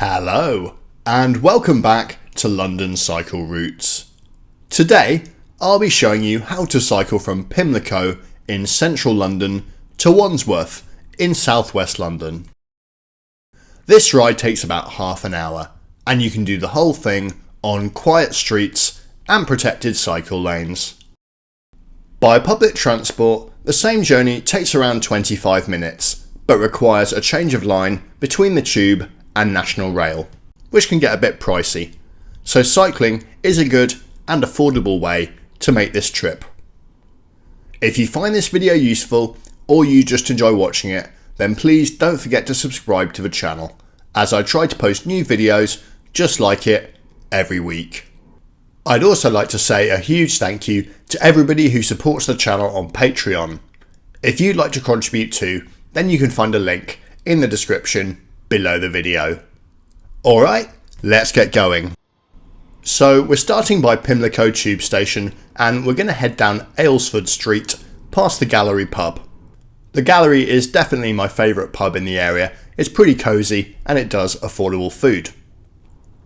Hello, and welcome back to London Cycle Routes. Today, I'll be showing you how to cycle from Pimlico in central London to Wandsworth in southwest London. This ride takes about half an hour, and you can do the whole thing on quiet streets and protected cycle lanes. By public transport, the same journey takes around 25 minutes, but requires a change of line between the Tube and National Rail, which can get a bit pricey. So cycling is a good and affordable way to make this trip. If you find this video useful or you just enjoy watching it, then please don't forget to subscribe to the channel, as I try to post new videos just like it every week. I'd also like to say a huge thank you to everybody who supports the channel on Patreon. If you'd like to contribute too, then you can find a link in the description below the video. Alright, let's get going. So we're starting by Pimlico Tube Station and we're going to head down Aylesford Street past the Gallery pub. The Gallery is definitely my favourite pub in the area. It's pretty cosy and it does affordable food.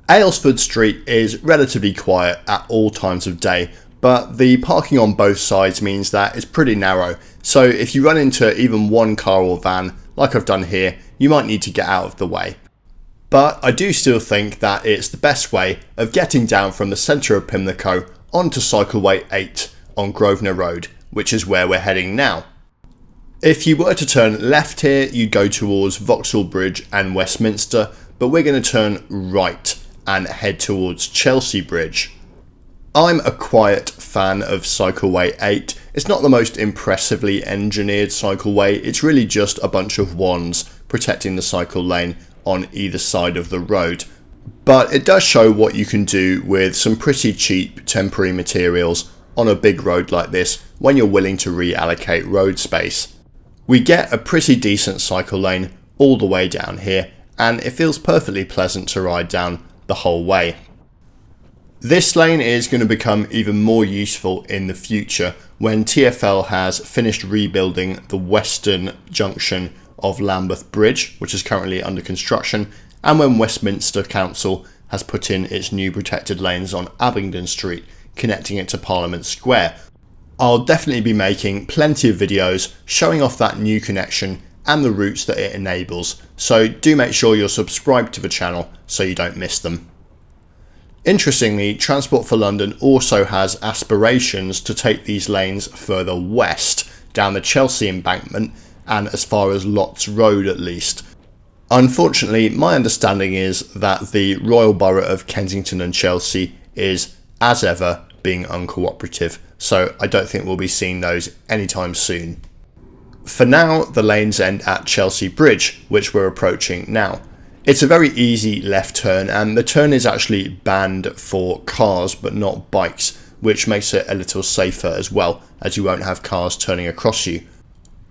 Aylesford Street is relatively quiet at all times of day, but the parking on both sides means that it's pretty narrow, so if you run into even one car or van, like I've done here, you might need to get out of the way. But I do still think that it's the best way of getting down from the centre of Pimlico onto Cycleway 8 on Grosvenor Road, which is where we're heading now. If you were to turn left here, you'd go towards Vauxhall Bridge and Westminster, but we're going to turn right and head towards Chelsea Bridge. I'm a quiet fan of Cycleway 8. It's not the most impressively engineered cycleway, it's really just a bunch of wands protecting the cycle lane on either side of the road. But it does show what you can do with some pretty cheap temporary materials on a big road like this when you're willing to reallocate road space. We get a pretty decent cycle lane all the way down here, and it feels perfectly pleasant to ride down the whole way. This lane is going to become even more useful in the future when TfL has finished rebuilding the western junction of Lambeth Bridge, which is currently under construction, and when Westminster Council has put in its new protected lanes on Abingdon Street, connecting it to Parliament Square. I'll definitely be making plenty of videos showing off that new connection and the routes that it enables, so do make sure you're subscribed to the channel so you don't miss them. Interestingly, Transport for London also has aspirations to take these lanes further west, down the Chelsea embankment and as far as Lots Road at least. Unfortunately, my understanding is that the Royal Borough of Kensington and Chelsea is, as ever, being uncooperative, so I don't think we'll be seeing those anytime soon. For now, the lanes end at Chelsea Bridge, which we're approaching now. It's a very easy left turn, and the turn is actually banned for cars but not bikes, which makes it a little safer as well, as you won't have cars turning across you.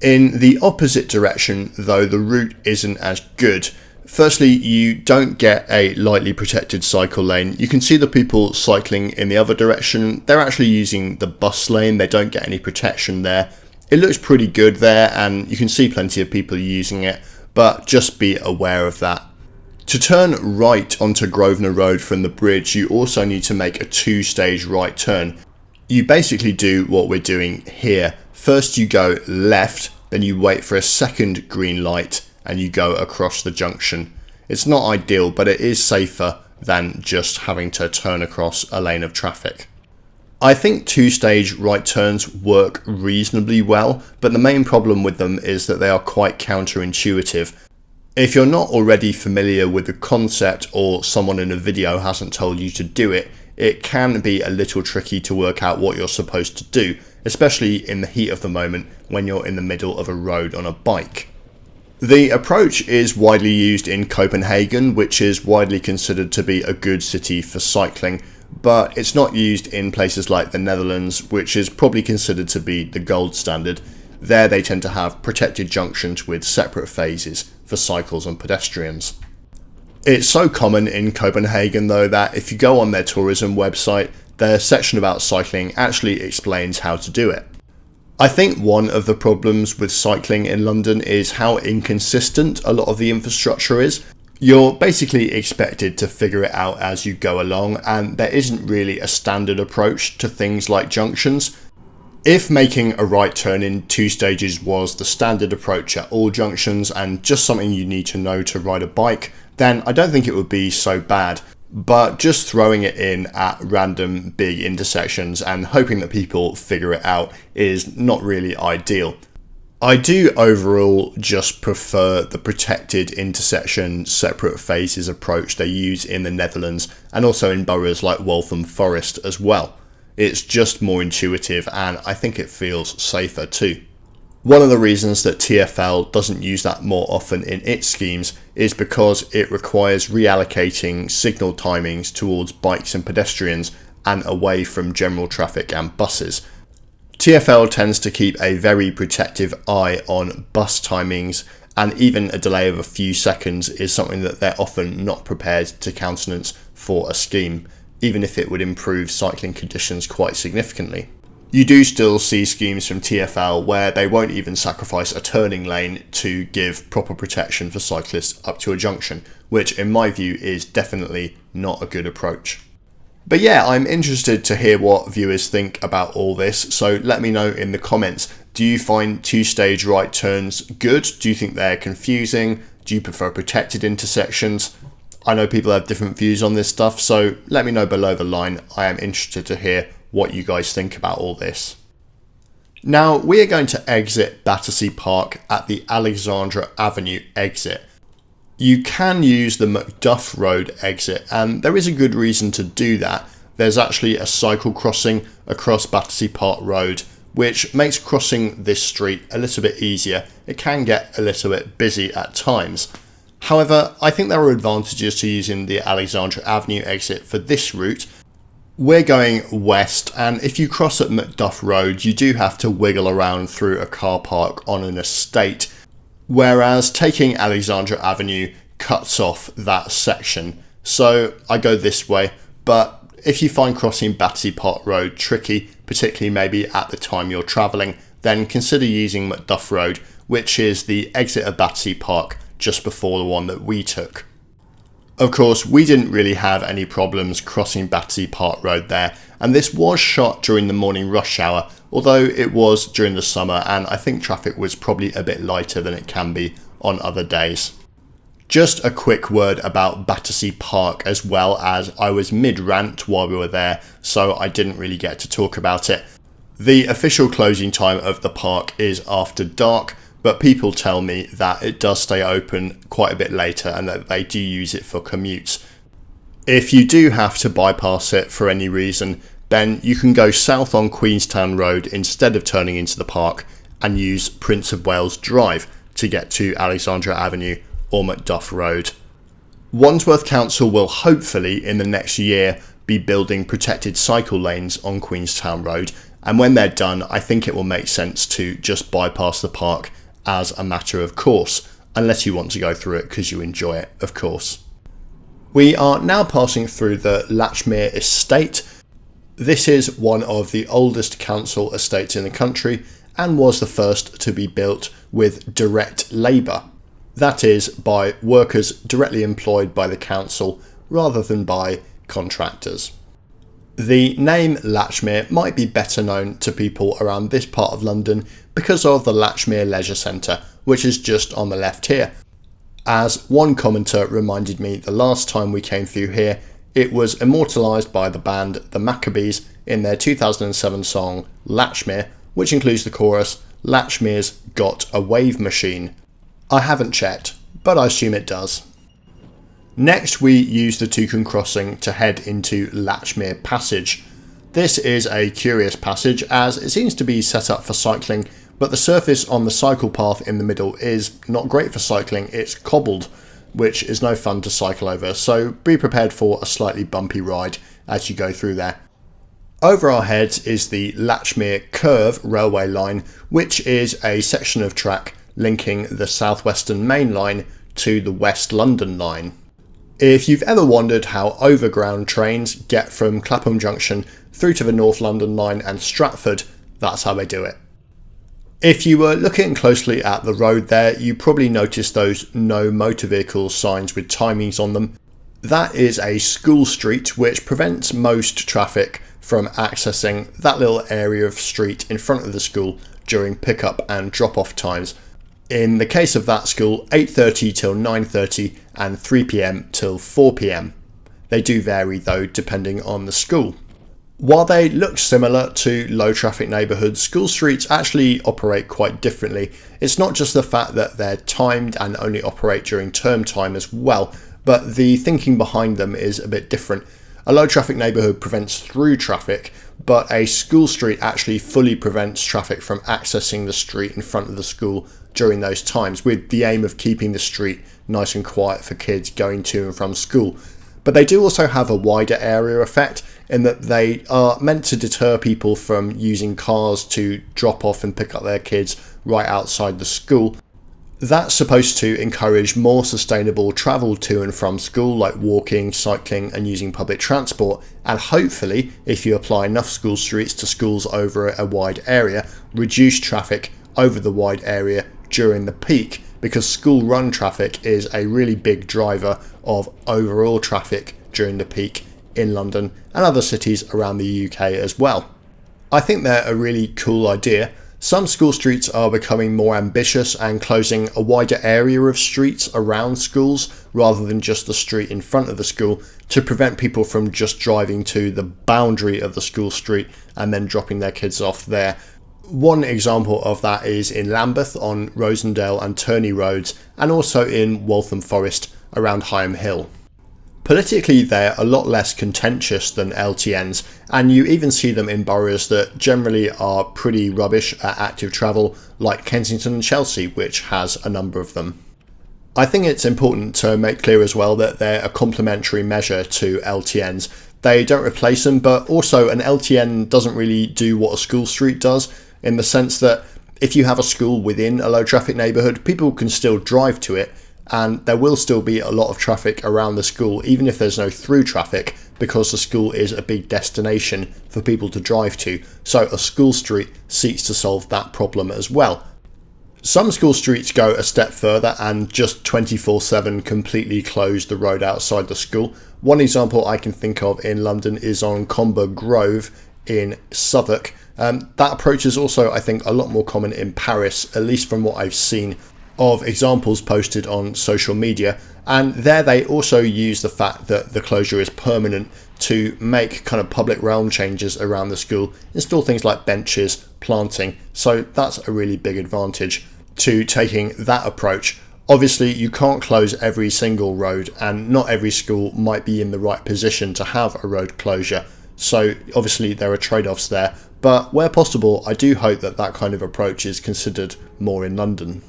In the opposite direction though, the route isn't as good. Firstly, you don't get a lightly protected cycle lane. You can see the people cycling in the other direction. They're actually using the bus lane, they don't get any protection there. It looks pretty good there and you can see plenty of people using it, but just be aware of that. To turn right onto Grosvenor Road from the bridge, you also need to make a two-stage right turn. You basically do what we're doing here. First you go left, then you wait for a second green light and you go across the junction. It's not ideal, but it is safer than just having to turn across a lane of traffic. I think two-stage right turns work reasonably well, but the main problem with them is that they are quite counterintuitive. If you're not already familiar with the concept or someone in a video hasn't told you to do it, it can be a little tricky to work out what you're supposed to do, especially in the heat of the moment when you're in the middle of a road on a bike. The approach is widely used in Copenhagen, which is widely considered to be a good city for cycling, but it's not used in places like the Netherlands, which is probably considered to be the gold standard. There they tend to have protected junctions with separate phases for cycles and pedestrians. It's so common in Copenhagen though that if you go on their tourism website, their section about cycling actually explains how to do it. I think one of the problems with cycling in London is how inconsistent a lot of the infrastructure is. You're basically expected to figure it out as you go along, and there isn't really a standard approach to things like junctions. If making a right turn in 2 stages was the standard approach at all junctions and just something you need to know to ride a bike, then I don't think it would be so bad. But just throwing it in at random big intersections and hoping that people figure it out is not really ideal. I do overall just prefer the protected intersection separate phases approach they use in the Netherlands and also in boroughs like Waltham Forest as well. It's just more intuitive and I think it feels safer too. One of the reasons that TfL doesn't use that more often in its schemes is because it requires reallocating signal timings towards bikes and pedestrians and away from general traffic and buses. TfL tends to keep a very protective eye on bus timings, and even a delay of a few seconds is something that they're often not prepared to countenance for a scheme, even if it would improve cycling conditions quite significantly. You do still see schemes from TfL where they won't even sacrifice a turning lane to give proper protection for cyclists up to a junction, which in my view is definitely not a good approach. But yeah, I'm interested to hear what viewers think about all this, so let me know in the comments. Do you find 2-stage right turns good? Do you think they're confusing? Do you prefer protected intersections? I know people have different views on this stuff, so let me know below the line. I am interested to hear what you guys think about all this. Now, we are going to exit Battersea Park at the Alexandra Avenue exit. You can use the Macduff Road exit, and there is a good reason to do that. There's actually a cycle crossing across Battersea Park Road, which makes crossing this street a little bit easier. It can get a little bit busy at times. However, I think there are advantages to using the Alexandra Avenue exit for this route. We're going west, and if you cross at Macduff Road, you do have to wiggle around through a car park on an estate, whereas taking Alexandra Avenue cuts off that section. So I go this way, but if you find crossing Battersea Park Road tricky, particularly maybe at the time you're travelling, then consider using Macduff Road, which is the exit of Battersea Park just before the one that we took. Of course, we didn't really have any problems crossing Battersea Park Road there, and this was shot during the morning rush hour, although it was during the summer and I think traffic was probably a bit lighter than it can be on other days. Just a quick word about Battersea Park as well, as I was mid-rant while we were there, so I didn't really get to talk about it. The official closing time of the park is after dark, but people tell me that it does stay open quite a bit later and that they do use it for commutes. If you do have to bypass it for any reason, then you can go south on Queenstown Road instead of turning into the park and use Prince of Wales Drive to get to Alexandra Avenue or Macduff Road. Wandsworth Council will hopefully in the next year be building protected cycle lanes on Queenstown Road, and when they're done I think it will make sense to just bypass the park as a matter of course, unless you want to go through it because you enjoy it, of course. We are now passing through the Latchmere Estate. This is one of the oldest council estates in the country and was the first to be built with direct labour. That is, by workers directly employed by the council rather than by contractors. The name Latchmere might be better known to people around this part of London because of the Latchmere Leisure Centre, which is just on the left here. As one commenter reminded me the last time we came through here, it was immortalised by the band The Maccabees in their 2007 song Latchmere, which includes the chorus, "Latchmere's got a wave machine." I haven't checked, but I assume it does. Next we use the Toucan crossing to head into Latchmere Passage. This is a curious passage as it seems to be set up for cycling, but the surface on the cycle path in the middle is not great for cycling. It's cobbled, which is no fun to cycle over, so be prepared for a slightly bumpy ride as you go through there. Over our heads is the Latchmere Curve railway line, which is a section of track linking the southwestern main line to the West London line. If you've ever wondered how overground trains get from Clapham Junction through to the North London line and Stratford, that's how they do it. If you were looking closely at the road there, you probably noticed those no motor vehicles signs with timings on them. That is a school street which prevents most traffic from accessing that little area of street in front of the school during pickup and drop-off times. In the case of that school, 8:30 till 9:30 and 3 p.m. till 4 p.m. They do vary though depending on the school. While they look similar to low traffic neighbourhoods, school streets actually operate quite differently. It's not just the fact that they're timed and only operate during term time as well, but the thinking behind them is a bit different. A low traffic neighbourhood prevents through traffic, but a school street actually fully prevents traffic from accessing the street in front of the school during those times, with the aim of keeping the street nice and quiet for kids going to and from school. But they do also have a wider area effect in that they are meant to deter people from using cars to drop off and pick up their kids right outside the school. That's supposed to encourage more sustainable travel to and from school, like walking, cycling and using public transport, and hopefully, if you apply enough school streets to schools over a wide area, reduce traffic over the wide area during the peak, because school run traffic is a really big driver of overall traffic during the peak in London and other cities around the UK as well. I think they're a really cool idea. Some school streets are becoming more ambitious and closing a wider area of streets around schools rather than just the street in front of the school to prevent people from just driving to the boundary of the school street and then dropping their kids off there. One example of that is in Lambeth on Rosendale and Turney roads, and also in Waltham Forest around Higham Hill. Politically, they're a lot less contentious than LTNs, and you even see them in boroughs that generally are pretty rubbish at active travel, like Kensington and Chelsea, which has a number of them. I think it's important to make clear as well that they're a complementary measure to LTNs. They don't replace them, but also an LTN doesn't really do what a school street does, in the sense that if you have a school within a low traffic neighbourhood, people can still drive to it, and there will still be a lot of traffic around the school, even if there's no through traffic, because the school is a big destination for people to drive to. So a school street seeks to solve that problem as well. Some school streets go a step further and just 24/7 completely close the road outside the school. One example I can think of in London is on Comber Grove in Southwark. That approach is also, I think, a lot more common in Paris, at least from what I've seen of examples posted on social media. And there they also use the fact that the closure is permanent to make kind of public realm changes around the school, install things like benches, planting. So that's a really big advantage to taking that approach. Obviously, you can't close every single road, and not every school might be in the right position to have a road closure. So obviously there are trade-offs there, but where possible, I do hope that that kind of approach is considered more in London.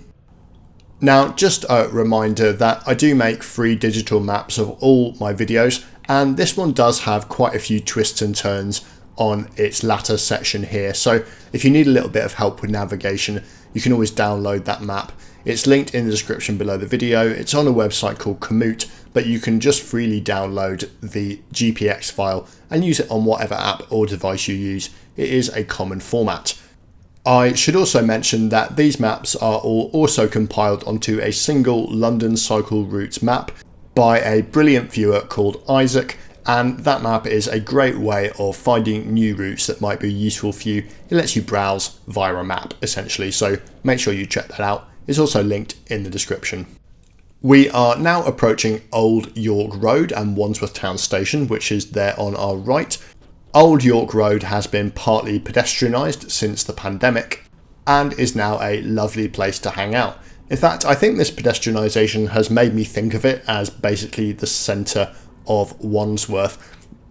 Now, just a reminder that I do make free digital maps of all my videos, and this one does have quite a few twists and turns on its latter section here. So if you need a little bit of help with navigation, you can always download that map. It's linked in the description below the video. It's on a website called Komoot, but you can just freely download the GPX file and use it on whatever app or device you use. It is a common format. I should also mention that these maps are all also compiled onto a single London cycle routes map by a brilliant viewer called Isaac, and that map is a great way of finding new routes that might be useful for you. It lets you browse via a map essentially, so make sure you check that out. It's also linked in the description. We are now approaching Old York Road and Wandsworth Town Station, which is there on our right. Old York Road has been partly pedestrianised since the pandemic and is now a lovely place to hang out. In fact, I think this pedestrianisation has made me think of it as basically the centre of Wandsworth.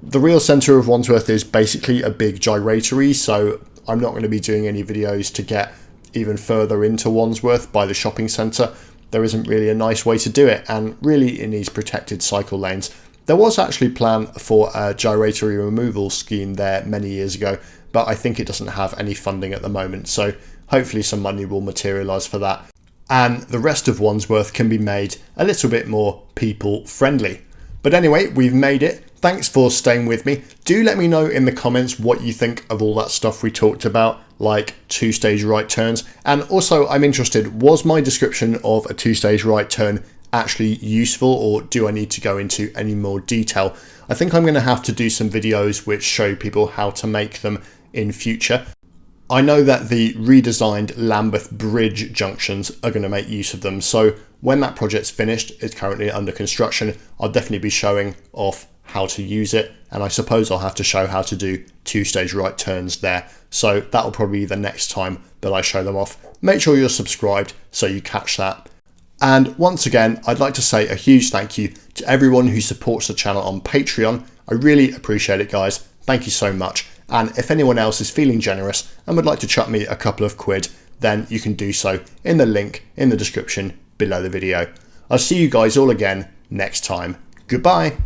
The real centre of Wandsworth is basically a big gyratory, so I'm not going to be doing any videos to get even further into Wandsworth by the shopping centre. There isn't really a nice way to do it, and really in these protected cycle lanes. There was actually a plan for a gyratory removal scheme there many years ago, but I think it doesn't have any funding at the moment, so hopefully some money will materialise for that. And the rest of Wandsworth can be made a little bit more people friendly. But anyway, we've made it. Thanks for staying with me. Do let me know in the comments what you think of all that stuff we talked about. like two-stage right turns. And also I'm interested, was my description of a two-stage right turn actually useful, or do I need to go into any more detail? I think I'm going to have to do some videos which show people how to make them in future. I know that the redesigned Lambeth Bridge junctions are going to make use of them, so when that project's finished, it's currently under construction, I'll definitely be showing off how to use it, and I suppose I'll have to show how to do two-stage right turns there, so that'll probably be the next time that I show them off. Make sure you're subscribed so you catch that. And once again, I'd like to say a huge thank you to everyone who supports the channel on Patreon. I really appreciate it, guys. Thank you so much. And if anyone else is feeling generous and would like to chuck me a couple of quid, then you can do so in the link in the description below the video. I'll see you guys all again next time. Goodbye.